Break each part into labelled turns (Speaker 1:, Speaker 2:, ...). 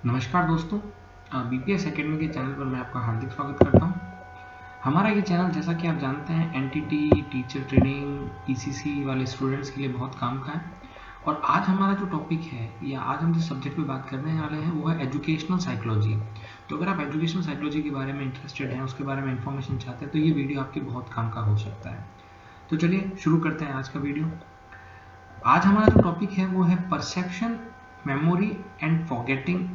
Speaker 1: नमस्कार दोस्तों, BPS academy के चैनल पर मैं आपका हार्दिक स्वागत करता हूं। हमारा ये चैनल, जैसा कि आप जानते हैं, एनटीटी, टीचर ट्रेनिंग, पीसीसी वाले स्टूडेंट्स के लिए बहुत काम का है। और आज हमारा जो टॉपिक है या आज हम जिस सब्जेक्ट पे बात करने वाले हैं वो है एजुकेशनल साइकोलॉजी। तो अगर आप एजुकेशनल साइकोलॉजी के बारे में इंटरेस्टेड हैं, उसके बारे में इन्फॉर्मेशन चाहते हैं, तो ये वीडियो आपके बहुत काम का हो सकता है। तो चलिए शुरू करते हैं आज का वीडियो। आज हमारा जो टॉपिक है वो है परसेप्शन, मेमोरी एंड फॉरगेटिंग।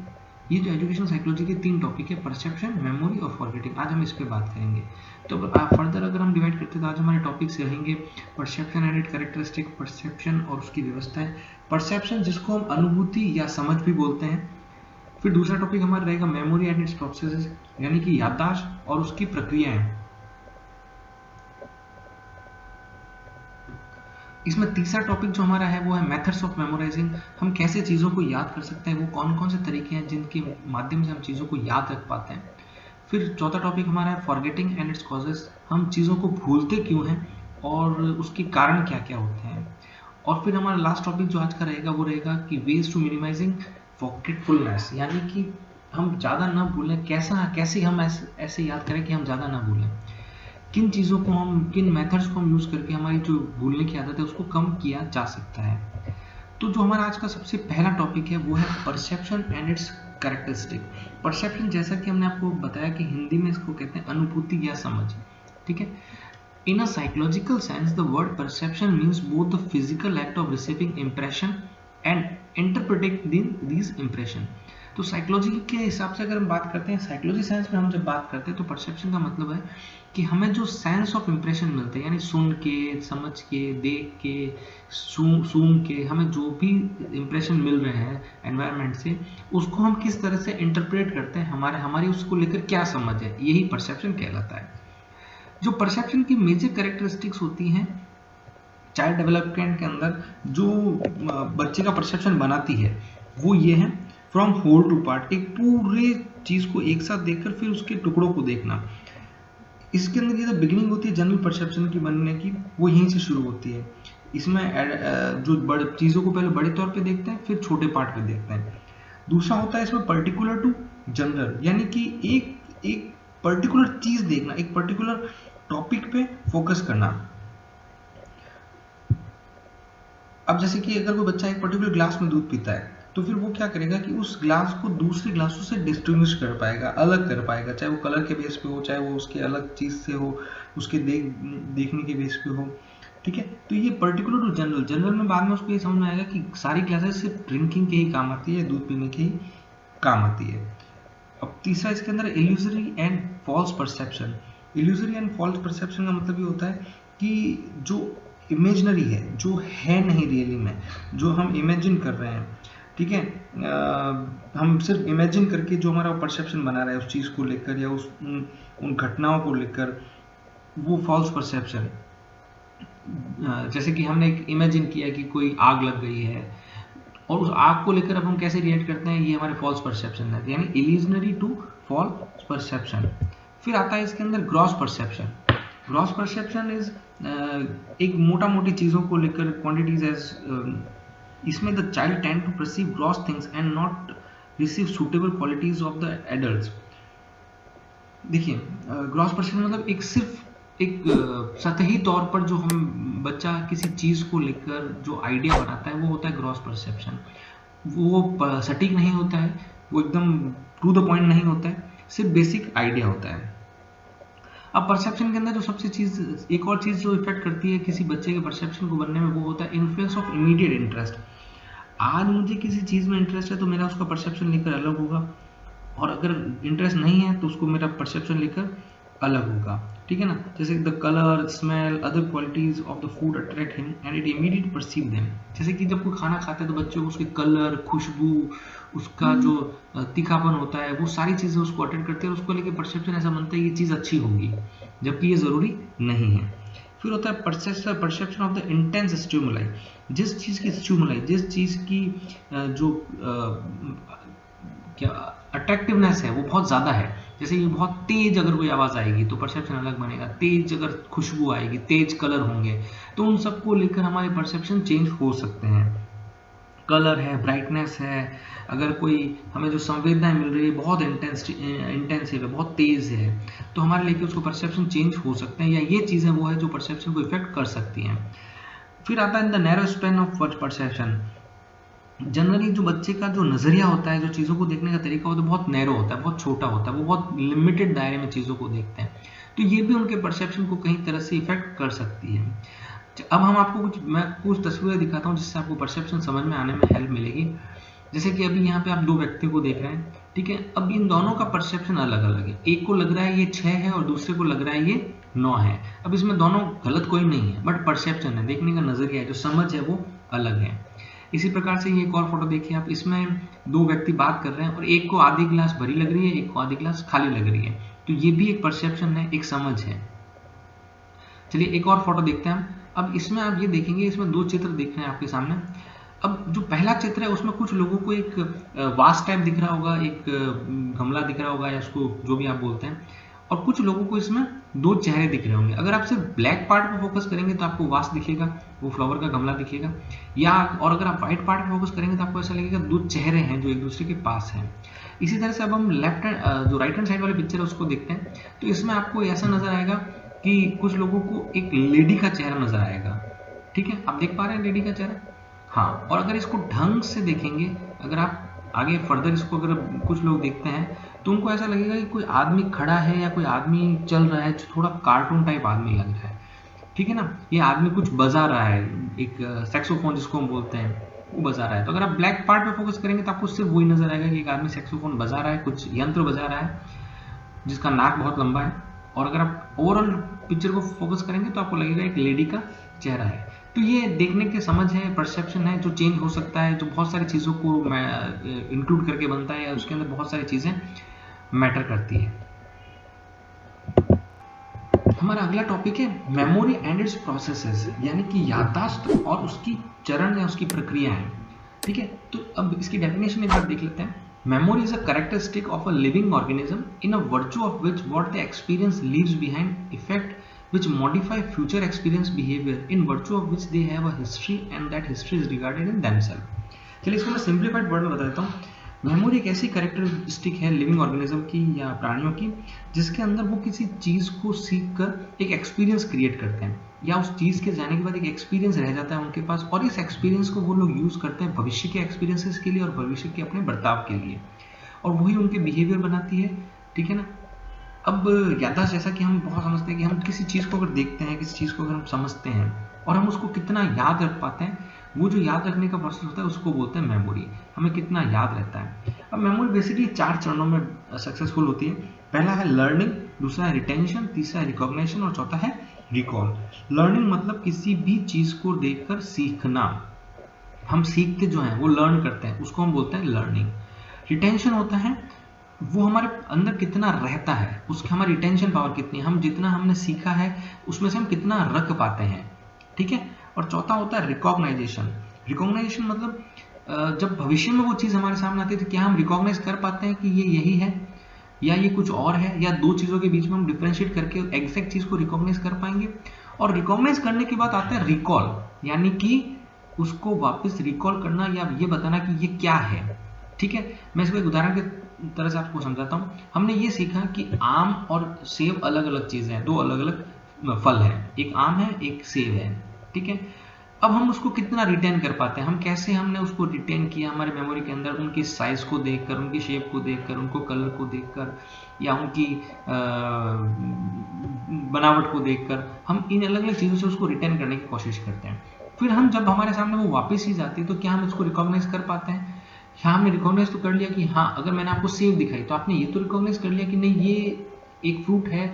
Speaker 1: ये जो एजुकेशन साइकोलॉजी के 3 टॉपिक है, परसेप्शन, मेमोरी और फॉरगेटिंग, आज हम इस पे बात करेंगे। तो फर्दर अगर हम डिवाइड करते हैं तो आज हमारे टॉपिक्स रहेंगे perception and it characteristic, perception और उसकी व्यवस्थाएं, परसेप्शन जिसको हम अनुभूति या समझ भी बोलते हैं। फिर दूसरा टॉपिक हमारा रहेगा मेमोरी एंड इट्स प्रोसेसेस, यानी कि याददाश्त और उसकी प्रक्रियाएं। इसमें तीसरा टॉपिक जो हमारा है वो है मेथड्स ऑफ मेमोराइजिंग, हम कैसे चीज़ों को याद कर सकते हैं, वो कौन कौन से तरीके हैं जिनके माध्यम से हम चीज़ों को याद रख पाते हैं। फिर चौथा टॉपिक हमारा है फॉरगेटिंग एंड इट्स कॉजेस, हम चीज़ों को भूलते क्यों हैं और उसके कारण क्या क्या होते हैं। और फिर हमारा लास्ट टॉपिक जो आज का रहेगा वो रहेगा कि वेज टू मिनिमाइजिंग फॉरगेटफुलनेस, यानी कि हम ज़्यादा ना भूलें, कैसे हम ऐसे याद करें कि हम ज़्यादा ना भूलें, किन चीज़ों को हम, किन मेथड्स को हम यूज़ करके हमारी जो भूलने की आदत है उसको कम किया जा सकता है। तो जो हमारा आज का सबसे पहला टॉपिक है वो है perception and it's characteristic. Perception, जैसा कि हमने आपको बताया कि हिंदी में इसको कहते हैं अनुभूति या समझ, ठीक है। In a psychological sense the word perception means both the physical act of receiving impression and interpreting these impression. तो साइकोलॉजी के हिसाब से अगर हम बात करते हैं, साइकोलॉजी साइंस में हम जब बात करते हैं तो परसेप्शन का मतलब है कि हमें जो सेंस ऑफ इम्प्रेशन मिलते हैं, यानी सुन के, समझ के, देख के, सूंघ के, हमें जो भी इम्प्रेशन मिल रहे हैं एनवायरनमेंट से, उसको हम किस तरह से इंटरप्रेट करते हैं, हमारी उसको लेकर क्या समझ है, यही परसेप्शन कहलाता है। जो परसेप्शन की मेजर कैरेक्टरिस्टिक्स होती हैं चाइल्ड डेवलपमेंट के अंदर, जो बच्चे का परसेप्शन बनाती है वो ये है, फ्रॉम होल टू पार्ट, एक पूरे चीज को एक साथ देखकर फिर उसके टुकड़ों को देखना। इसके अंदर ये जो बिगिनिंग होती है जनरल परसेप्शन की बनने की, वो यहीं से शुरू होती है। इसमें जो बड़े चीज़ों को पहले बड़े तौर पे देखते हैं, फिर छोटे पार्ट पे देखते हैं। दूसरा होता है इसमें पर्टिकुलर टू जनरल, यानी कि एक एक पर्टिकुलर चीज़ देखना, एक पर्टिकुलर टॉपिक पे फोकस करना। अब जैसे कि अगर कोई बच्चा एक पर्टिकुलर ग्लास में दूध पीता है, तो फिर वो क्या करेगा कि उस ग्लास को दूसरे ग्लासों से डिस्टिंग्विश कर पाएगा, अलग कर पाएगा, चाहे वो कलर के बेस पे हो, चाहे वो उसके अलग चीज़ से हो, उसके देखने के बेस पे हो, ठीक है। तो ये पर्टिकुलर टू जनरल, जनरल में बाद में उसको ये समझ में आएगा कि सारी ग्लासेस सिर्फ ड्रिंकिंग के ही काम आती है, दूध पीने के ही काम आती है। अब तीसरा इसके अंदर illusory and false perception. Illusory and false perception का मतलब ये होता है कि जो इमेजनरी है, जो है नहीं रियली में, जो हम इमेजिन कर रहे हैं, ठीक है, हम सिर्फ इमेजिन करके जो हमारा परसेप्शन बना रहा है उस चीज़ को लेकर या उन घटनाओं को लेकर, वो फॉल्स परसेप्शन। जैसे कि हमने एक इमेजिन किया कि कोई आग लग गई है और उस आग को लेकर अब हम कैसे रिएक्ट करते हैं, ये हमारे फॉल्स परसेप्शन है, यानी इल्यूजनरी टू फॉल्स परसेप्शन। फिर आता है इसके अंदर gross perception. Gross perception is एक मोटा मोटी चीज़ों को लेकर, क्वांटिटीज एज, इसमें the child tend to perceive gross things and not receive suitable qualities of the adults. देखिए, ग्रॉस परसेप्शन मतलब एक सिर्फ एक सतही तौर पर जो हम बच्चा किसी चीज़ को लेकर जो आइडिया बनाता है वो होता है ग्रॉस परसेप्शन। वो सटीक नहीं होता है, वो एकदम टू द पॉइंट नहीं होता है, सिर्फ बेसिक आइडिया होता है। अब परसेप्शन के अंदर जो सबसे चीज़, एक और चीज़ जो इफेक्ट करती है किसी बच्चे के परसेप्शन को बनने में, वो होता है इन्फ्लुएंस ऑफ इमीडिएट इंटरेस्ट। आज मुझे किसी चीज़ में इंटरेस्ट है तो मेरा उसका परसेप्शन लेकर अलग होगा, और अगर इंटरेस्ट नहीं है तो उसको मेरा परसेप्शन लेकर अलग होगा, ठीक है ना। जैसे the colour, smell, other qualities of the food attract him and it immediate perceive them. जैसे कि जब कोई खाना खाता है तो बच्चे को उसके कलर, खुशबू, उसका जो तीखापन होता है, वो सारी चीज़ें उसको अट्रैक्ट करती है और उसको लेकर परसेप्शन ऐसा बनता है ये चीज़ अच्छी होगी, जबकि ये ज़रूरी नहीं है। फिर होता है perception of the intense stimuli. जिस चीज़ की स्टिमुलाई, जिस चीज़ की जो क्या अट्रैक्टिवनेस है वो बहुत ज़्यादा है, जैसे ये बहुत तेज अगर कोई आवाज़ आएगी तो परसेप्शन अलग बनेगा, तेज अगर खुशबू आएगी, तेज कलर होंगे, तो उन सबको लेकर हमारे परसेप्शन चेंज हो सकते हैं। कलर है, ब्राइटनेस है, अगर कोई हमें जो संवेदनाएं मिल रही है बहुत इंटेंसिव है, बहुत तेज है, तो हमारे लिए उसको परसेप्शन चेंज हो सकते हैं, या ये चीज़ें वो है जो परसेप्शन को इफेक्ट कर सकती हैं। फिर आता है the narrow span of perception. Generally जो बच्चे का जो नज़रिया होता है, जो चीज़ों को देखने का तरीका होता है, बहुत नैरो होता है, बहुत छोटा होता है, वो बहुत लिमिटेड दायरे में चीज़ों को देखते हैं, तो ये भी उनके परसेप्शन को कहीं तरह से इफेक्ट कर सकती है। अब हम आपको मैं कुछ तस्वीरें दिखाता हूँ जिससे आपको परसेप्शन समझ में आने में हेल्प मिलेगी। जैसे कि अभी यहाँ पे आप दो व्यक्ति को देख रहे हैं, ठीक है। अब इन दोनों का परसेप्शन अलग अलग है, एक को लग रहा है ये 6 है और दूसरे को लग रहा है ये 9 है। अब इसमें दोनों गलत कोई नहीं है, बट परसेप्शन है, देखने का नजरिया है, जो समझ है वो अलग है। इसी प्रकार से ये एक और फोटो देखिए आप, इसमें दो व्यक्ति बात कर रहे हैं और एक को आधी गिलास भरी लग रही है, एक को आधी गिलास खाली लग रही है, तो ये भी एक परसेप्शन है, एक समझ है। चलिए एक और फोटो देखते हैं हम। अब इसमें आप ये देखेंगे, इसमें दो चित्र दिख रहे हैं आपके सामने। अब जो पहला चित्र है उसमें कुछ लोगों को एक वास टाइप दिख रहा होगा, एक गमला दिख रहा होगा, या उसको जो भी आप बोलते हैं, और कुछ लोगों को इसमें दो चेहरे दिख रहे होंगे। अगर आप सिर्फ ब्लैक पार्ट पर फोकस करेंगे तो आपको वास दिखेगा, वो फ्लावर का गमला दिखेगा, या और अगर आप व्हाइट पार्ट पर फोकस करेंगे तो आपको ऐसा लगेगा दो चेहरे हैं जो एक दूसरे के पास हैं। इसी तरह से अब हम लेफ्ट हैंड जो राइट हैंड साइड वाली पिक्चर है उसको देखते हैं, तो इसमें आपको ऐसा नजर आएगा कि कुछ लोगों को एक लेडी का चेहरा नजर आएगा, ठीक है। आप देख पा रहे हैं लेडी का चेहरा? हाँ। और अगर इसको ढंग से देखेंगे, अगर आप आगे फर्दर इसको अगर कुछ लोग देखते हैं तो उनको ऐसा लगेगा कि कोई आदमी खड़ा है या कोई आदमी चल रहा है, जो थोड़ा कार्टून टाइप आदमी लग रहा है, ठीक है ना। ये आदमी कुछ बजा रहा है, एक सैक्सोफोन जिसको हम बोलते हैं, वो बजा रहा है। तो अगर आप ब्लैक पार्ट पे फोकस करेंगे तो आपको सिर्फ वही नजर आएगा कि एक आदमी सैक्सोफोन बजा रहा है, कुछ यंत्र बजा रहा है जिसका नाक बहुत लंबा है। और अगर आप ओवरऑल पिक्चर को फोकस करेंगे तो आपको लगेगा एक लेडी का चेहरा है। तो ये देखने के समझ है, परसेप्शन है, जो चेंज हो सकता है, जो बहुत सारी चीज़ों को इंक्लूड करके बनता है, या उसके अंदर बहुत सारी चीज़ें मैटर करती है। हमारा अगला टॉपिक है मेमोरी एंड इट्स प्रोसेसेस, यानी कि याददाश्त और उसकी चरण या उसकी प्रक्रियाएं, ठीक है। तो अब इसकी डेफिनेशन एक बार देख लेते हैं। Memory is a characteristic of a living organism in a virtue of which what they experience leaves behind effect which modify future experience behavior in virtue of which they have a history and that history is regarded in themselves। चलिए इसको मैं simplified word में बता देता हूँ। Memory एक ऐसी characteristic है लिविंग ऑर्गेनिज्म की या प्राणियों की, जिसके अंदर वो किसी चीज़ को सीख कर एक एक्सपीरियंस क्रिएट करते हैं, या उस चीज़ के जाने के बाद एक एक्सपीरियंस रह जाता है उनके पास, और इस एक्सपीरियंस को वो लोग यूज़ करते हैं भविष्य के एक्सपीरियंसेस के लिए और भविष्य के अपने बर्ताव के लिए, और वही उनके बिहेवियर बनाती है, ठीक है ना। अब याददाश्त, जैसा कि हम बहुत समझते हैं कि हम किसी चीज़ को अगर देखते हैं, किसी चीज़ को अगर हम समझते हैं और हम उसको कितना याद रख पाते हैं, वो जो याद रखने का प्रोसेस होता है उसको बोलते हैं मेमोरी। हमें कितना याद रहता है। अब मेमोरी बेसिकली 4 चरणों में सक्सेसफुल होती है। पहला है लर्निंग, दूसरा है रिटेंशन, तीसरा है रिकॉग्निशन और चौथा है रिकॉल। लर्निंग मतलब किसी भी चीज़ को देखकर सीखना, हम सीखते जो हैं वो लर्न करते हैं, उसको हम बोलते हैं लर्निंग। रिटेंशन होता है वो हमारे अंदर कितना रहता है, उसकी हमारी रिटेंशन पावर कितनी है, हम जितना हमने सीखा है उसमें से हम कितना रख पाते हैं, ठीक है। और चौथा होता है रिकॉग्नाइजेशन। रिकॉग्नाइजेशन मतलब जब भविष्य में वो चीज़ हमारे सामने आती है तो क्या हम रिकॉग्नाइज कर पाते हैं कि ये यही है या ये कुछ और है, या दो चीज़ों के बीच में हम डिफ्रेंशिएट करके एग्जैक्ट चीज़ को रिकॉग्नाइज कर पाएंगे। और रिकॉग्नाइज करने के बाद आता है रिकॉल, यानी कि उसको वापस रिकॉल करना या ये बताना कि ये क्या है, ठीक है। मैं इसको एक उदाहरण के तरह से आपको समझाता हूँ। हमने ये सीखा कि आम और सेब अलग अलग चीज़ें हैं, दो अलग अलग फल हैं, एक आम है एक सेब है, ठीक है। अब हम उसको कितना रिटेन कर पाते हैं, हम कैसे हमने उसको रिटेन किया हमारे मेमोरी के अंदर, उनकी साइज को देखकर, उनकी शेप को देखकर, उनको कलर को देखकर, या उनकी बनावट को देखकर, हम इन अलग अलग चीज़ों से उसको रिटेन करने की कोशिश करते हैं। फिर हम जब हमारे सामने वो वापस ही जाती है तो क्या हम इसको रिकॉग्नाइज कर पाते हैं? हाँ, हमने रिकॉग्नाइज तो कर लिया कि हाँ, अगर मैंने आपको सेब दिखाई तो आपने ये तो रिकॉग्नाइज कर लिया कि नहीं ये एक फ्रूट है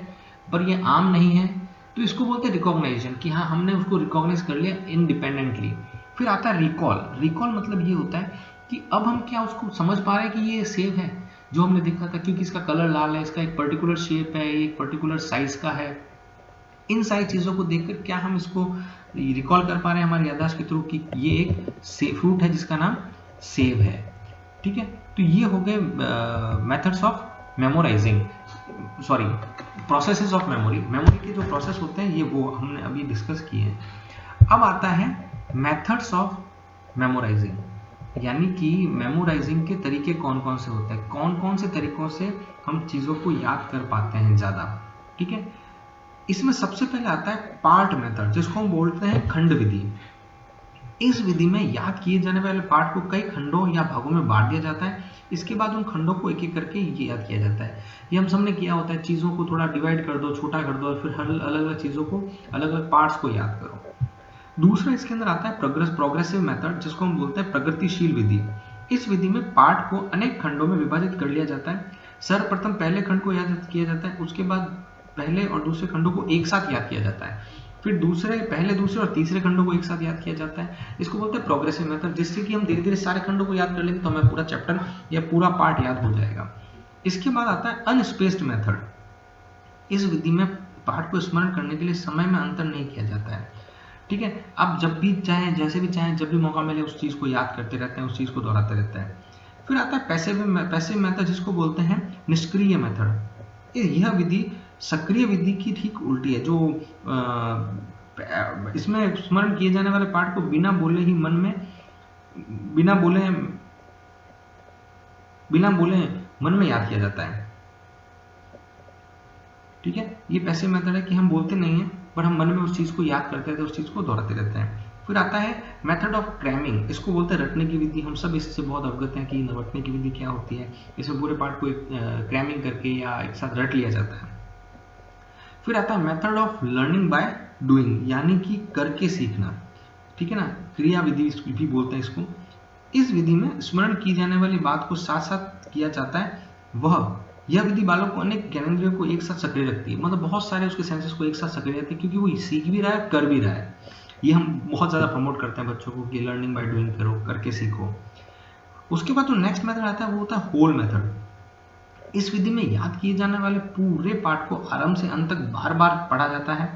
Speaker 1: पर ये आम नहीं है, तो इसको बोलते हैं रिकॉग्नाइजेशन कि हाँ हमने उसको रिकॉग्नाइज कर लिया इंडिपेंडेंटली। फिर आता है रिकॉल। रिकॉल मतलब ये होता है कि अब हम क्या उसको समझ पा रहे हैं कि ये सेब है जो हमने देखा था, क्योंकि इसका कलर लाल है, इसका एक पर्टिकुलर शेप है, एक पर्टिकुलर साइज का है। इन सारी चीज़ों को देखकर क्या हम इसको रिकॉल कर पा रहे हैं हमारी याददाश्त के थ्रू कि ये एक फ्रूट है जिसका नाम सेब है, ठीक है। तो ये हो गए methods of memorising, sorry processes of memory. Memory के जो प्रोसेस होते हैं ये वो हमने अभी डिस्कस किए हैं। अब आता है मेथड्स ऑफ मेमोराइजिंग। यानी कि मेमोराइजिंग के तरीके कौन कौन से होते हैं, कौन कौन से तरीकों से हम चीज़ों को याद कर पाते हैं ज़्यादा। ठीक है, इसमें सबसे पहले आता है पार्ट मेथड, जिसको हम बोलते हैं खंड विधि। इस विधि में याद किए जाने वाले पार्ट को कई खंडों या भागों में बांट दिया जाता है। इसके बाद उन खंडों को एक एक करके ये याद किया जाता है। ये हम सबने किया होता है, चीज़ों को थोड़ा डिवाइड कर दो, छोटा कर दो, और फिर अलग अलग चीज़ों को, अलग अलग पार्ट्स को याद करो। दूसरा इसके अंदर आता है प्रोग्रेसिव मेथड, जिसको हम बोलते हैं प्रगतिशील विधि। इस विधि में पार्ट को अनेक खंडों में विभाजित कर लिया जाता है। सर्वप्रथम पहले खंड को याद किया जाता है, उसके बाद पहले और दूसरे खंडों को एक साथ याद किया जाता है, फिर पहले दूसरे और तीसरे खंडों को एक साथ याद किया जाता है। इसको बोलते हैं प्रोग्रेसिव मेथड, जिससे कि हम धीरे धीरे सारे खंडों को याद कर लेंगे तो हमें पूरा चैप्टर या पूरा पार्ट याद हो जाएगा। इसके बाद आता है अनस्पेस्ड मेथड। इस विधि में पार्ट को स्मरण करने के लिए समय में अंतर नहीं किया जाता है। ठीक है, आप जब भी चाहें, जैसे भी चाहें, जब भी मौका मिले उस चीज़ को याद करते रहते हैं, उस चीज़ को दोहराते रहते हैं। फिर आता है पैसिव मेथड, जिसको बोलते हैं निष्क्रिय मेथड। यह विधि सक्रिय विधि की ठीक उल्टी है, जो इसमें स्मरण किए जाने वाले पार्ट को बिना बोले ही मन में याद किया जाता है। ठीक है, ये पैसिव मेथड है कि हम बोलते नहीं है, पर हम मन में उस चीज़ को याद करते रहते हैं, उस चीज़ को दोहराते रहते हैं। फिर आता है मेथड ऑफ क्रैमिंग। इसको बोलते हैं रटने की विधि। हम सब इससे बहुत अवगत हैं कि रटने की विधि क्या होती है। इसमें पूरे पार्ट को क्रैमिंग करके या एक साथ रट लिया जाता है। फिर आता है method of learning by doing, यानी कि करके सीखना। ठीक है ना, क्रिया विधि भी बोलते हैं इसको। इस विधि में स्मरण की जाने वाली बात को साथ साथ किया जाता है। यह विधि बालक को अनेक ज्ञानेंद्रियों को एक साथ सक्रिय रखती है, मतलब बहुत सारे उसके सेंसेस को एक साथ सक्रिय रखती है, क्योंकि वो सीख भी रहा है, कर भी रहा है। ये हम बहुत ज़्यादा प्रमोट करते हैं बच्चों को कि लर्निंग बाय डूइंग करो, करके सीखो। उसके बाद जो नेक्स्ट मेथड आता है वो होता है होल मेथड। इस विधि में याद किए जाने वाले पूरे पाठ को आरंभ से अंत तक बार बार पढ़ा जाता है।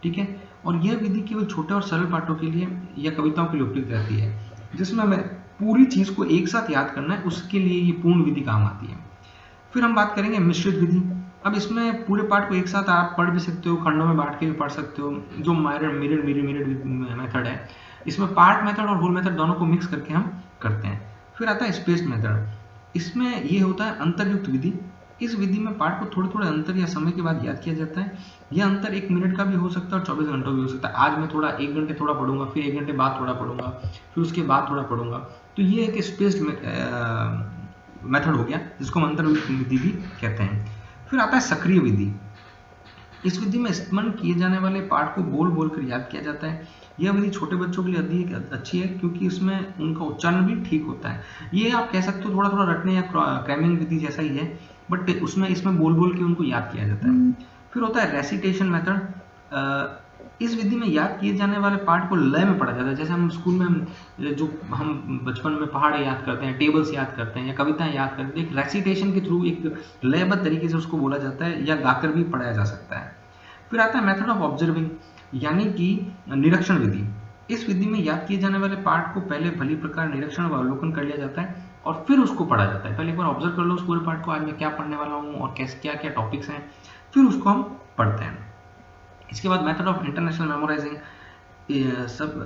Speaker 1: ठीक है, और यह विधि केवल छोटे और सरल पाठों के लिए या कविताओं के लिए उपयुक्त रहती है। जिसमें हमें पूरी चीज़ को एक साथ याद करना है, उसके लिए ये पूर्ण विधि काम आती है। फिर हम बात करेंगे मिश्रित विधि। अब इसमें पूरे पाठ को एक साथ आप पढ़ भी सकते हो, खंडों में बांट के भी पढ़ सकते हो, जो मिरर मेथड है। इसमें पार्ट मेथड और होल मेथड दोनों को मिक्स करके हम करते हैं। फिर आता है स्पेस्ड मेथड। इसमें ये होता है अंतरयुक्त विधि। इस विधि में पाठ को थोड़े थोड़े अंतर या समय के बाद याद किया जाता है। यह अंतर 1 मिनट का भी हो सकता है और 24 घंटों भी हो सकता है। आज मैं थोड़ा 1 घंटे थोड़ा पढ़ूंगा, फिर 1 घंटे बाद थोड़ा पढ़ूंगा, फिर उसके बाद थोड़ा पढ़ूंगा। तो ये एक स्पेस्ड मेथड हो गया, जिसको हम अंतर्युक्त विधि भी कहते हैं। फिर आता है सक्रिय विधि। इस विधि में स्मरण किए जाने वाले पाठ को बोल बोल कर याद किया जाता है। यह विधि छोटे बच्चों के लिए अधिक अच्छी है, क्योंकि इसमें उनका उच्चारण भी ठीक होता है। ये आप कह सकते हो थोड़ा थोड़ा रटने या क्रैमिंग विधि जैसा ही है, बट इसमें बोल बोल के उनको याद किया जाता है। फिर होता है रेसिटेशन मेथड। इस विधि में याद किए जाने वाले पाठ को लय में पढ़ा जाता है। जैसे हम स्कूल में जो हम बचपन में पहाड़ याद करते हैं, टेबल्स याद करते हैं या कविताएं याद करते हैं, एक रेसिटेशन के थ्रू एक लयबद्ध तरीके से उसको बोला जाता है या गाकर भी पढ़ाया जा सकता है। फिर आता है मेथड ऑफ ऑब्जर्विंग, यानी कि निरीक्षण विधि। इस विधि में याद किए जाने वाले पाठ को पहले भली प्रकार निरीक्षण व अवलोकन कर लिया जाता है और फिर उसको पढ़ा जाता है। पहले एक बार ऑब्जर्व कर लो उस पूरे पाठ को, आज मैं क्या पढ़ने वाला हूँ और कैसे क्या क्या टॉपिक्स हैं, फिर उसको हम पढ़ते हैं। इसके बाद मेथड ऑफ इंटरनेशनल मेमोराइजिंग,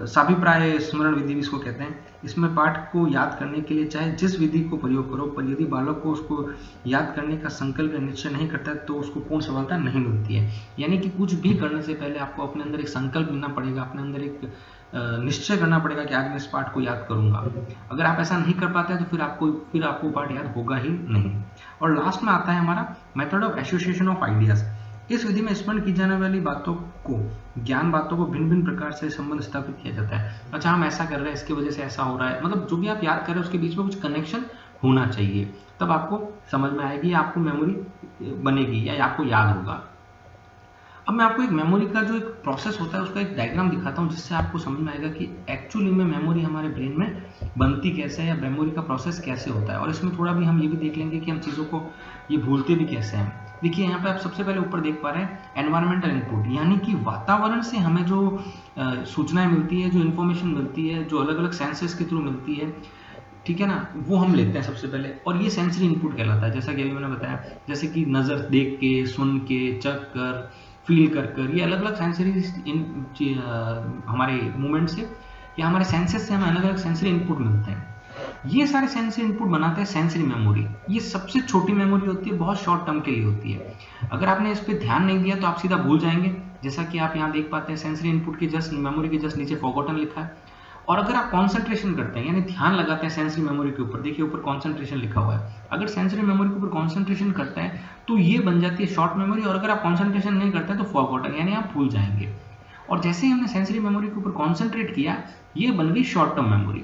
Speaker 1: साभिप्राय स्मरण विधि भी इसको कहते हैं। इसमें पाठ को याद करने के लिए चाहे जिस विधि को प्रयोग करो, पर यदि बालक को उसको याद करने का संकल्प या निश्चय नहीं करता है तो उसको पूर्ण सफलता नहीं मिलती है। यानी कि कुछ भी करने से पहले आपको अपने अंदर एक संकल्प लेना पड़ेगा, अपने अंदर एक निश्चय करना पड़ेगा कि आज मैं इस पाठ को याद करूंगा। अगर आप ऐसा नहीं कर पाते हैं तो फिर आपको पाठ याद होगा ही नहीं। और लास्ट में आता है हमारा method of association of ideas. इस विधि में स्मरण की जाने वाली बातों को, ज्ञान बातों को भिन्न भिन्न प्रकार से संबंध स्थापित किया जाता है। अच्छा, हम ऐसा कर रहे हैं, इसकी वजह से ऐसा हो रहा है, मतलब जो भी आप याद कर रहे हैं उसके बीच में कुछ कनेक्शन होना चाहिए, तब आपको समझ में आएगी, आपको मेमोरी बनेगी या आपको याद होगा। अब मैं आपको एक मेमोरी का जो एक प्रोसेस होता है उसका एक डायग्राम दिखाता हूँ, जिससे आपको समझ में आएगा कि एक्चुअली में मेमोरी हमारे ब्रेन में बनती कैसे है या मेमोरी का प्रोसेस कैसे होता है। और इसमें थोड़ा भी हम ये भी देख लेंगे कि हम चीज़ों को ये भूलते भी कैसे हैं। देखिए यहाँ पे आप सबसे पहले ऊपर देख पा रहे हैं एनवायरमेंटल इनपुट, यानी कि वातावरण से हमें जो सूचनाएं मिलती है, जो इन्फॉर्मेशन मिलती है, जो अलग अलग सेंसेस के थ्रू मिलती है, ठीक है ना, वो हम लेते हैं सबसे पहले, और ये सेंसरी इनपुट कहलाता है। जैसा कि अभी मैंने बताया, जैसे कि नज़र देख के, सुन के, चख कर, फील कर, ये अलग अलग सेंसरी हमारे मूवमेंट से या हमारे सेंसेस से हमें अलग अलग सेंसरी इनपुट मिलते हैं।
Speaker 2: ये सारे सेंसरी इनपुट बनाते हैं सेंसरी मेमोरी। ये सबसे छोटी मेमोरी होती है, बहुत शॉर्ट टर्म के लिए होती है। अगर आपने इस पर ध्यान नहीं दिया तो आप सीधा भूल जाएंगे। जैसा कि आप यहाँ देख पाते हैं सेंसरी इनपुट के जस्ट मेमोरी के जस्ट नीचे फॉरगॉटन लिखा है। और अगर आप कॉन्सेंट्रेशन करते हैं यानी ध्यान लगाते हैं सेंसरी मेमोरी के ऊपर, देखिए ऊपर कॉन्सेंट्रेशन लिखा हुआ है, अगर सेंसरी मेमोरी के ऊपर कॉन्सेंट्रेशन करते हैं तो ये बन जाती है शॉर्ट मेमोरी। और अगर आप कॉन्सेंट्रेशन नहीं करते हैं तो फॉरगॉटन यानी आप भूल जाएंगे। और जैसे ही हमने सेंसरी मेमोरी के ऊपर कॉन्सेंट्रेट किया, ये बन गई शॉर्ट टर्म मेमोरी।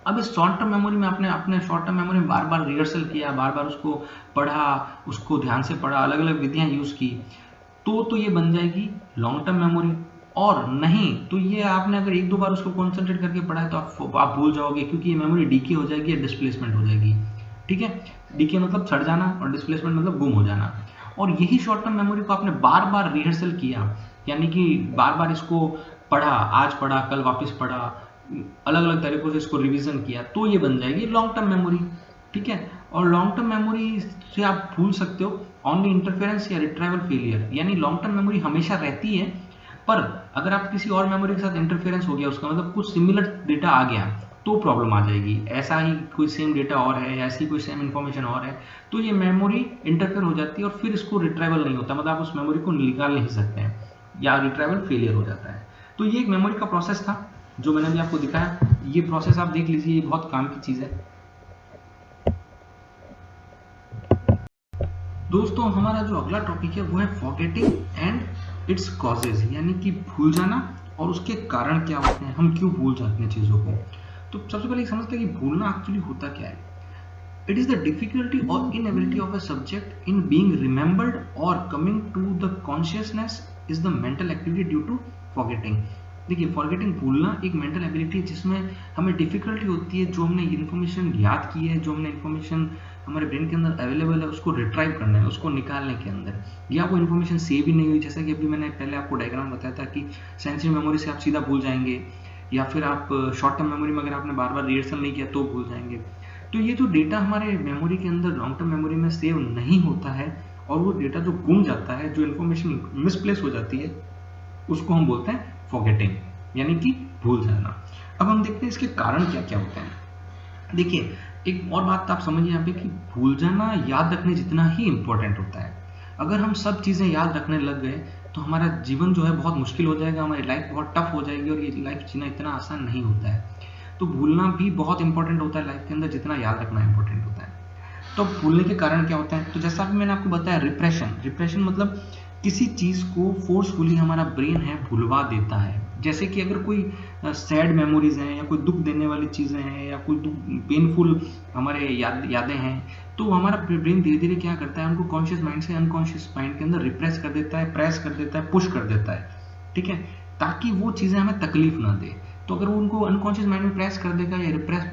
Speaker 2: अब इस शॉर्ट टर्म मेमोरी में आपने अपने शॉर्ट टर्म मेमोरी में बार बार रिहर्सल किया, बार बार उसको पढ़ा, उसको ध्यान से पढ़ा, अलग अलग विधियां यूज की, तो ये बन जाएगी लॉन्ग टर्म मेमोरी। और नहीं तो ये आपने अगर एक दो बार उसको कॉन्सेंट्रेट करके पढ़ा है तो आप भूल जाओगे, क्योंकि ये मेमोरी डीके हो जाएगी या डिस्प्लेसमेंट हो जाएगी। ठीक है, डीके मतलब सड़ जाना और डिस्प्लेसमेंट मतलब गुम हो जाना। और यही शॉर्ट टर्म मेमोरी को आपने बार बार रिहर्सल किया, यानी कि बार बार इसको पढ़ा, आज पढ़ा कल वापस पढ़ा, अलग अलग तरीकों से इसको रिवीजन किया, तो ये बन जाएगी लॉन्ग टर्म मेमोरी। ठीक है, और लॉन्ग टर्म मेमोरी से आप भूल सकते हो ऑनली इंटरफेरेंस या रिट्राइवल फेलियर, यानी लॉन्ग टर्म मेमोरी हमेशा रहती है, पर अगर आप किसी और मेमोरी के साथ इंटरफेरेंस हो गया, उसका मतलब कुछ सिमिलर डेटा आ गया, तो प्रॉब्लम आ जाएगी। ऐसा ही कोई सेम डेटा और है, ऐसी कोई सेम इन्फॉर्मेशन और है, तो ये मेमोरी इंटरफेयर हो जाती है और फिर इसको रिट्राइवल नहीं होता, मतलब आप उस मेमोरी को निकाल नहीं सकते हैं या रिट्राइवल फेलियर हो जाता है। तो ये एक मेमोरी का प्रोसेस था जो मैंने अभी आपको दिखाया। ये प्रोसेस आप देख लीजिए, ये बहुत काम की चीज है। दोस्तों हमारा जो अगला टॉपिक है वो है फॉरगेटिंग एंड इट्स कॉजेज, यानी कि भूल जाना और उसके कारण क्या होते हैं, हम क्यों भूल जाते हैं चीज़ों को। तो सबसे पहले समझते हैं कि भूलना एक्चुअली होता क्या है। इट इज द डिफिकल्टी और inability of a subject in being remembered और coming to the consciousness is the mental activity due to forgetting. देखिए फॉरगेटिंग, भूलना एक मेंटल एबिलिटी है जिसमें हमें डिफिकल्टी होती है, जो हमने इन्फॉर्मेशन याद की है, जो हमने इन्फॉर्मेशन हमारे ब्रेन के अंदर अवेलेबल है, उसको रिट्राइव करना है, उसको निकालने के अंदर, या वो इन्फॉर्मेशन सेव ही नहीं हुई। जैसा कि अभी मैंने पहले आपको डायग्राम बताया था कि सेंसरी मेमोरी से आप सीधा भूल जाएंगे, या फिर आप शॉर्ट टर्म मेमोरी में अगर आपने बार बार रिहर्सल नहीं किया तो भूल जाएंगे। तो ये जो डेटा हमारे मेमोरी के अंदर लॉन्ग टर्म मेमोरी में सेव नहीं होता है और वो डेटा जो गुम जाता है, जो इन्फॉर्मेशन मिसप्लेस हो जाती है, उसको हम बोलते हैं फॉरगेटिंग, यानी कि भूल जाना। अब हम देखते हैं इसके कारण क्या क्या होते हैं। देखिए एक और बात आप समझिए यहाँ पे कि भूल जाना याद रखने जितना ही इंपॉर्टेंट होता है। अगर हम सब चीज़ें याद रखने लग गए तो हमारा जीवन जो है बहुत मुश्किल हो जाएगा, हमारी लाइफ बहुत टफ हो जाएगी और ये लाइफ जीना इतना आसान नहीं होता है। तो भूलना भी बहुत इंपॉर्टेंट होता है लाइफ के अंदर, जितना याद रखना इंपॉर्टेंट होता है। तो भूलने के कारण क्या होता है, तो जैसा अभी मैंने आपको बताया रिप्रेशन, रिप्रेशन मतलब किसी चीज को फोर्सफुली हमारा ब्रेन है भुलवा देता है। जैसे कि अगर कोई सैड मेमोरीज हैं या कोई दुख देने वाली चीजें हैं या कोई पेनफुल हमारे यादें हैं, तो हमारा ब्रेन धीरे धीरे क्या करता है, उनको कॉन्शियस माइंड से अनकॉन्शियस माइंड के अंदर रिप्रेस कर देता है, प्रेस कर देता है, पुश कर देता है। ठीक है, ताकि वो चीजें हमें तकलीफ ना दे। तो अगर वो उनको अनकॉन्शियस माइंड में प्रेस कर देगा या रिप्रेस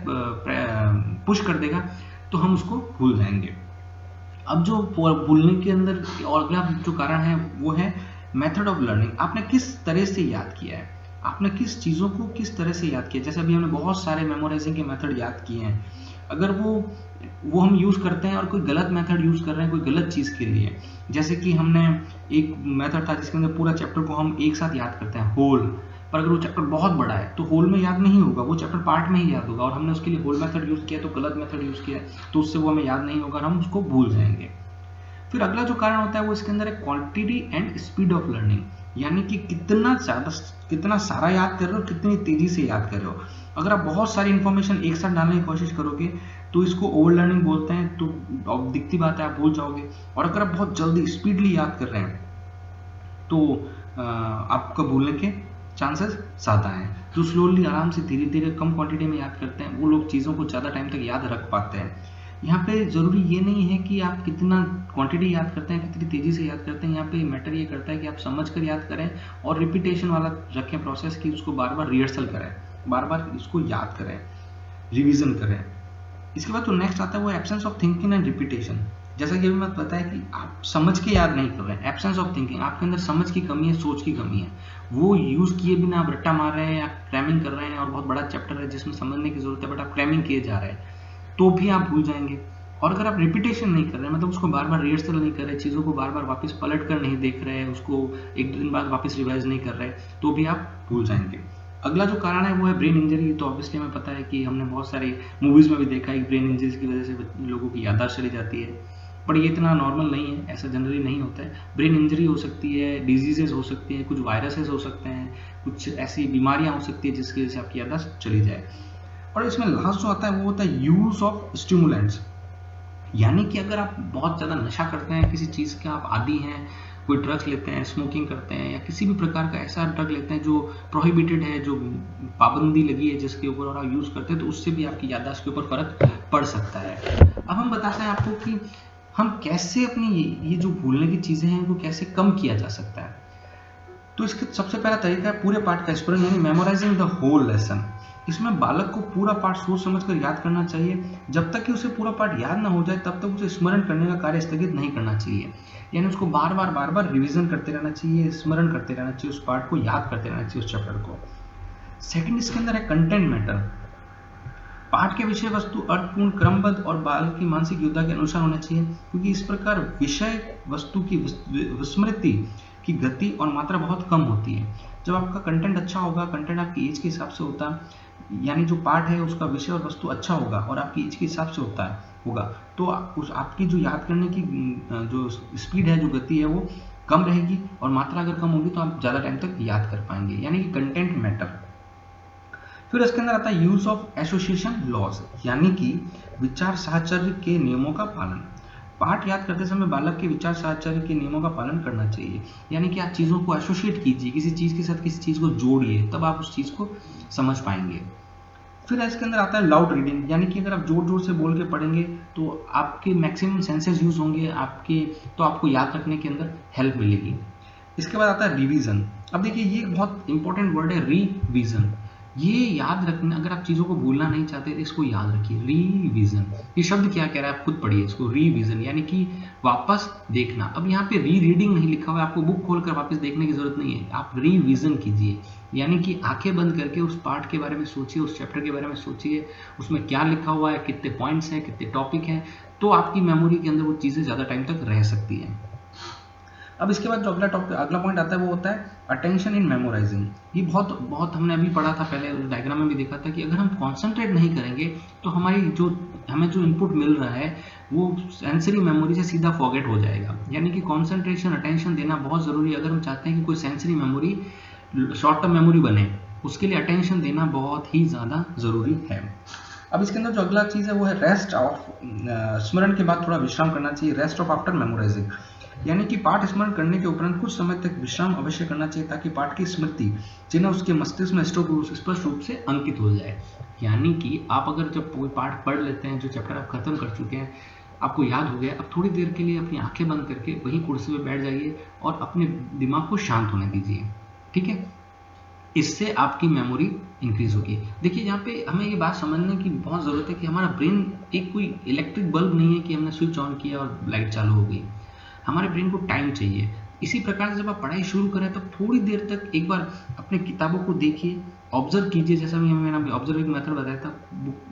Speaker 2: पुश कर देगा तो हम उसको भूल जाएंगे। अब जो भूलने के अंदर और अगला जो कारण है वो है मेथड ऑफ लर्निंग। आपने किस तरह से याद किया है, आपने किस चीज़ों को किस तरह से याद किया। जैसे अभी हमने बहुत सारे मेमोराइजिंग के मेथड याद किए हैं, अगर वो हम यूज़ करते हैं और कोई गलत मेथड यूज़ कर रहे हैं कोई गलत चीज़ के लिए, जैसे कि हमने एक मेथड था जिसके अंदर पूरा चैप्टर को हम एक साथ याद करते हैं होल, पर अगर वो चैप्टर बहुत बड़ा है तो होल में याद नहीं होगा, वो चैप्टर पार्ट में ही याद होगा, और हमने उसके लिए होल मेथड यूज़ किया तो गलत मेथड यूज़ किया तो उससे वो हमें याद नहीं होगा और हम उसको भूल जाएंगे। फिर अगला जो कारण होता है वो इसके अंदर है quantity and speed of learning, यानी कि कितना सारा याद कर रहे हो, कितनी तेजी से याद कर रहे हो। अगर आप बहुत सारी इंफॉर्मेशन एक साथ डालने की कोशिश करोगे तो इसको ओवर लर्निंग बोलते हैं, तो दिखती बात है आप भूल जाओगे। और अगर आप बहुत जल्दी स्पीडली याद कर रहे हैं तो आपका भूलने के चांसेस ज़्यादा हैं। जो स्लोली आराम से धीरे धीरे कम क्वांटिटी में याद करते हैं वो लोग चीज़ों को ज़्यादा टाइम तक याद रख पाते हैं। यहाँ पे ज़रूरी ये नहीं है कि आप कितना क्वांटिटी याद करते हैं, कितनी तेज़ी से याद करते हैं। यहाँ पे मैटर ये करता है कि आप समझ कर याद करें और रिपीटेशन वाला रखें प्रोसेस, कि उसको बार बार रिहर्सल करें, बार बार इसको याद करें, रिविजन करें। इसके बाद जो नेक्स्ट आता है वो absence of thinking and repetition. जैसा कि अभी मैं बताया कि आप समझ के याद नहीं कर रहे हैं, एब्सेंस ऑफ थिंकिंग, आपके अंदर समझ की कमी है, सोच की कमी है। वो यूज़ किए बिना आप रट्टा मार रहे हैं या क्रैमिंग कर रहे हैं, और बहुत बड़ा चैप्टर है जिसमें समझने की जरूरत है बट आप क्रैमिंग किए जा रहे हैं, तो भी आप भूल जाएंगे। और अगर आप रिपीटेशन नहीं कर रहे हैं, मतलब उसको बार बार रिहर्सल नहीं कर रहे, चीज़ों को बार बार वापस पलट कर नहीं देख रहे हैं, उसको एक दो दिन बाद वापस रिवाइज नहीं कर रहे, तो भी आप भूल जाएंगे। अगला जो कारण है वो है ब्रेन इंजरी। तो ऑब्वियसली हमें पता है कि हमने बहुत सारे मूवीज़ में भी देखा है कि ब्रेन इंजरीज की वजह से लोगों की याददाश्त चली जाती है, पर ये इतना नॉर्मल नहीं है, ऐसा जनरली नहीं होता है। ब्रेन इंजरी हो सकती है, डिजीजेज हो सकती हैं, कुछ वायरसेस हो सकते हैं, कुछ ऐसी बीमारियां हो सकती है जिसकी वजह से आपकी याददाश्त चली जाए। और इसमें लास्ट जो आता है वो होता है यूज ऑफ स्टिमुलेंट्स, यानी कि अगर आप बहुत ज़्यादा नशा करते हैं, किसी चीज़ के आप आदी हैं, कोई ड्रग्स लेते हैं, स्मोकिंग करते हैं, या किसी भी प्रकार का ऐसा ड्रग लेते हैं जो प्रोहिबिटेड है, जो पाबंदी लगी है जिसके ऊपर, और आप यूज़ करते हैं, तो उससे भी आपकी याददाश्त के ऊपर फर्क पड़ सकता है। अब हम बताते हैं आपको कि हम कैसे अपनी ये जो भूलने की चीज़ें हैं इनको कैसे कम किया जा सकता है। तो इसका सबसे पहला तरीका है पूरे पाठ का स्मरण, यानी मेमोराइजिंग द होल लेसन। इसमें बालक को पूरा पाठ सोच समझकर याद करना चाहिए। जब तक कि उसे पूरा पाठ याद ना हो जाए तब तक उसे स्मरण करने का कार्य स्थगित नहीं करना चाहिए, यानी उसको बार बार रिवीजन करते रहना चाहिए, स्मरण करते रहना चाहिए, उस पाठ को याद करते रहना चाहिए, उस चैप्टर को। सेकंड इसके अंदर है कंटेंट मैटर। पाठ के विषय वस्तु अर्थपूर्ण, क्रमबद्ध और बालक की मानसिक योग्यता के अनुसार होना चाहिए, क्योंकि इस प्रकार विषय वस्तु की विस्मृति की गति और मात्रा बहुत कम होती है। जब आपका कंटेंट अच्छा होगा, कंटेंट आपकी एज के हिसाब से होता है, यानी जो पाठ है उसका विषय और वस्तु अच्छा होगा और आपकी एज के हिसाब से होगा, तो उस आपकी जो याद करने की जो स्पीड है, जो गति है, वो कम रहेगी, और मात्रा अगर कम होगी तो आप ज़्यादा टाइम तक याद कर पाएंगे, यानी कि कंटेंट मैटर। फिर इसके अंदर आता है यूज ऑफ एसोसिएशन लॉज, यानी कि विचार साहचर्य के नियमों का पालन। पाठ याद करते समय बालक के विचार साहचर्य के नियमों का पालन करना चाहिए, यानी कि आप चीज़ों को एसोसिएट कीजिए, किसी चीज़ के साथ किसी चीज़ को जोड़िए, तब आप उस चीज़ को समझ पाएंगे। फिर इसके अंदर आता है लाउड रीडिंग, यानी कि अगर आप जोर जोर से बोल के पढ़ेंगे तो आपके मैक्सिमम सेंसेस यूज होंगे आपके, तो आपको याद रखने के अंदर हेल्प मिलेगी। इसके बाद आता है रिवीजन। अब देखिए ये एक बहुत इंपॉर्टेंट वर्ड है, रिवीजन। ये याद रखना, अगर आप चीज़ों को भूलना नहीं चाहते तो इसको याद रखिए, रिवीजन। ये शब्द क्या कह रहा है आप खुद पढ़िए इसको, रिवीजन, यानी कि वापस देखना। अब यहाँ पे री रीडिंग नहीं लिखा हुआ है, आपको बुक खोलकर वापस देखने की जरूरत नहीं है, आप रिवीजन कीजिए, यानी कि आंखें बंद करके उस पार्ट के बारे में सोचिए, उस चैप्टर के बारे में सोचिए, उसमें क्या लिखा हुआ है, कितने पॉइंट्स हैं, कितने टॉपिक हैं, तो आपकी मेमोरी के अंदर वो चीज़ें ज़्यादा टाइम तक रह सकती हैं। अब इसके बाद जो अगला पॉइंट आता है वो होता है अटेंशन इन मेमोराइजिंग। ये बहुत हमने अभी पढ़ा था, पहले डायग्राम में भी देखा था कि अगर हम कॉन्सेंट्रेट नहीं करेंगे तो हमें जो इनपुट मिल रहा है वो सेंसरी मेमोरी से सीधा फॉरगेट हो जाएगा, यानी कि कॉन्सेंट्रेशन, अटेंशन देना बहुत ज़रूरी है। अगर हम चाहते हैं कि कोई sensory memory short term memory बने, उसके लिए अटेंशन देना बहुत ही ज़्यादा ज़रूरी है। अब इसके अंदर जो अगला चीज़ है वो है रेस्ट ऑफ, स्मरण के बाद थोड़ा विश्राम करना चाहिए, रेस्ट ऑफ आफ्टर मेमोराइजिंग, यानी कि पाठ स्मरण करने के उपरांत कुछ समय तक विश्राम अवश्य करना चाहिए, ताकि पाठ की स्मृति चिन्ह उसके मस्तिष्क में स्पष्ट रूप से अंकित हो जाए। यानी कि आप अगर जब कोई पाठ पढ़ लेते हैं, जो चैप्टर आप खत्म कर चुके हैं, आपको याद हो गया, अब थोड़ी देर के लिए अपनी आंखें बंद करके वहीं कुर्सी पे बैठ जाइए और अपने दिमाग को शांत होने दीजिए, ठीक है। इससे आपकी मेमोरी इंक्रीज होगी। देखिए यहाँ पे हमें ये बात समझने की बहुत ज़रूरत है कि हमारा ब्रेन एक कोई इलेक्ट्रिक बल्ब नहीं है कि हमने स्विच ऑन किया और लाइट चालू हो गई। हमारे ब्रेन को टाइम चाहिए। इसी प्रकार से जब आप पढ़ाई शुरू करें तब थोड़ी देर तक एक बार अपने किताबों को देखिए, ऑब्जर्व कीजिए, जैसा मैंने ऑब्जर्विंग मेथड बताया था,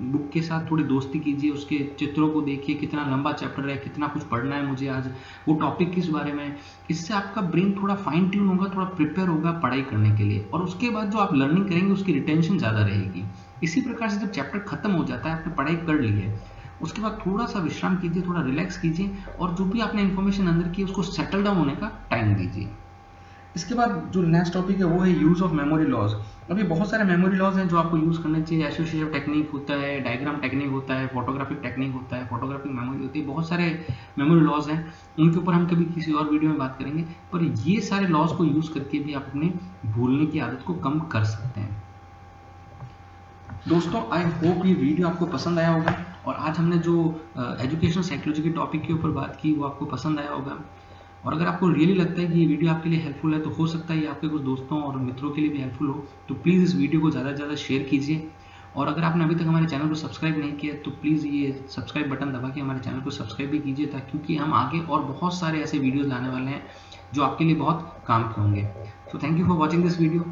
Speaker 2: बुक के साथ थोड़ी दोस्ती कीजिए, उसके चित्रों को देखिए, कितना लंबा चैप्टर है, कितना कुछ पढ़ना है मुझे आज, वो टॉपिक किस बारे में है। इससे आपका ब्रेन थोड़ा फाइन ट्यून होगा, थोड़ा प्रिपेयर होगा पढ़ाई करने के लिए, और उसके बाद जो आप लर्निंग करेंगे उसकी रिटेंशन ज़्यादा रहेगी। इसी प्रकार से जब चैप्टर खत्म हो जाता है, आपने पढ़ाई कर ली है, उसके बाद थोड़ा सा विश्राम कीजिए, थोड़ा रिलैक्स कीजिए, और जो भी आपने इन्फॉर्मेशन अंदर की उसको सेटल डाउन होने का टाइम दीजिए। इसके बाद जो नेक्स्ट टॉपिक है वो है यूज़ ऑफ मेमोरी लॉज। अभी बहुत सारे मेमोरी लॉज हैं जो आपको यूज़ करने चाहिए। एसोसिएटिव टेक्निक होता है, डायग्राम टेक्निक होता है, फोटोग्राफिक टेक्निक होता है, फोटोग्राफिक मेमोरी होती है, बहुत सारे मेमोरी लॉज हैं, उनके ऊपर हम कभी किसी और वीडियो में बात करेंगे। पर ये सारे लॉज को यूज़ करके भी आप अपने भूलने की आदत को कम कर सकते हैं। दोस्तों, आई होप ये वीडियो आपको पसंद आया होगा, और आज हमने जो एजुकेशन साइकोलॉजी के टॉपिक के ऊपर बात की वो आपको पसंद आया होगा। और अगर आपको रियली लगता है कि ये वीडियो आपके लिए हेल्पफुल है, तो हो सकता है ये आपके कुछ दोस्तों और मित्रों के लिए भी हेल्पफुल हो, तो प्लीज़ इस वीडियो को ज़्यादा से ज़्यादा शेयर कीजिए। और अगर आपने अभी तक हमारे चैनल को सब्सक्राइब नहीं किया तो प्लीज़ ये सब्सक्राइब बटन दबा के हमारे चैनल को सब्सक्राइब भी कीजिए, ताकि क्योंकि हम आगे और बहुत सारे ऐसे वीडियोज़ लाने वाले हैं जो आपके लिए बहुत काम के होंगे। So thank you for watching this video.